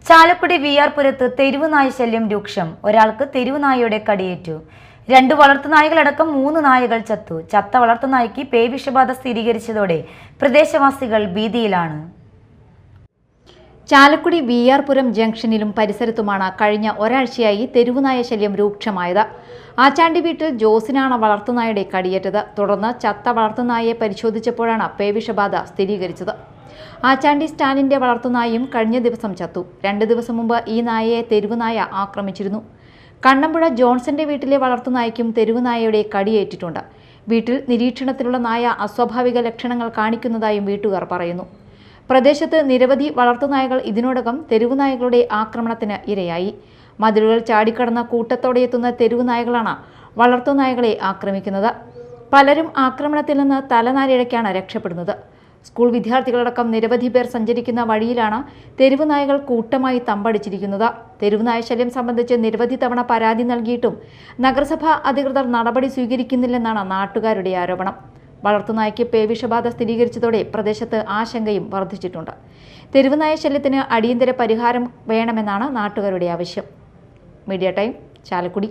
ചാലക്കുടി വിആർപുരത്ത് തെരുവുനായ ശല്യം രൂക്ഷം. ഒരാൾക്ക് തെരുവുനായയുടെ കടിയേറ്റു. 2 വളർത്തുനായകളടക്കം 3 നായകൾ ചത്തു. ചത്ത വളർത്തുനായ്ക്ക് പേവിഷബാധ സ്ഥിരീകരിച്ചതോടെ പ്രദേശവാസികൾ ഭീതിയിലാണ്. ചാലക്കുടി വിആർപുരം ജംഗ്ഷനിലും പരിസരത്തുമാണ് കഴിഞ്ഞ ഒരാഴ്ചയായി തെരുവുനായ ശല്യം രൂക്ഷമായത്. ആച്ചാണ്ടി വീട്ടിൽ ജോസിനാണ് വളർത്തുനായയുടെ കടിയേറ്റത്. തുടർന്ന് ചത്ത വളർത്തുനായയെ പരിശോധിച്ചപ്പോഴാണ് പേവിഷബാധ സ്ഥിരീകരിച്ചത്. ആച്ചാണ്ടി സ്റ്റാലിന്റെ വളർത്തുനായും കഴിഞ്ഞ ദിവസം ചത്തു. 2 ദിവസം മുമ്പ് ഈ നായയെ തെരുവുനായ ആക്രമിച്ചിരുന്നു. കണ്ണമ്പുഴ ജോൺസന്റെ വീട്ടിലെ വളർത്തുനായ്ക്കും തെരുവുനായയുടെ കടിയേറ്റിട്ടുണ്ട്. വീട്ടിൽ നിരീക്ഷണത്തിലുള്ള നായ അസ്വാഭാവിക ലക്ഷണങ്ങൾ കാണിക്കുന്നതായും വീട്ടുകാർ പറയുന്നു. പ്രദേശത്ത് നിരവധി വളർത്തുനായകൾ ഇതിനോടകം തെരുവുനായകളുടെ ആക്രമണത്തിന് ഇരയായി. മതിലുകൾ ചാടിക്കടന്ന കൂട്ടത്തോടെ എത്തുന്ന തെരുവുനായകളാണ് വളർത്തുനായകളെ ആക്രമിക്കുന്നത്. പലരും ആക്രമണത്തിൽ നിന്ന് തലനാരിഴയ്ക്കാണ് രക്ഷപ്പെടുന്നത്. സ്കൂൾ വിദ്യാർത്ഥികളടക്കം നിരവധി പേർ സഞ്ചരിക്കുന്ന വഴിയിലാണ് തെരുവുനായകൾ കൂട്ടമായി തമ്പടിച്ചിരിക്കുന്നത്. തെരുവുനായ ശല്യം സംബന്ധിച്ച് നിരവധി തവണ പരാതി നൽകിയിട്ടും നഗരസഭാ അധികൃതർ നടപടി സ്വീകരിക്കുന്നില്ലെന്നാണ് നാട്ടുകാരുടെ ആരോപണം. വളർത്തുനായ്ക്ക് പേവിഷബാധ സ്ഥിരീകരിച്ചതോടെ പ്രദേശത്ത് ആശങ്കയും വർദ്ധിച്ചിട്ടുണ്ട്. തെരുവുനായ ശല്യത്തിന് അടിയന്തര പരിഹാരം വേണമെന്നാണ് നാട്ടുകാരുടെ ആവശ്യം. Media time, Chalakudy.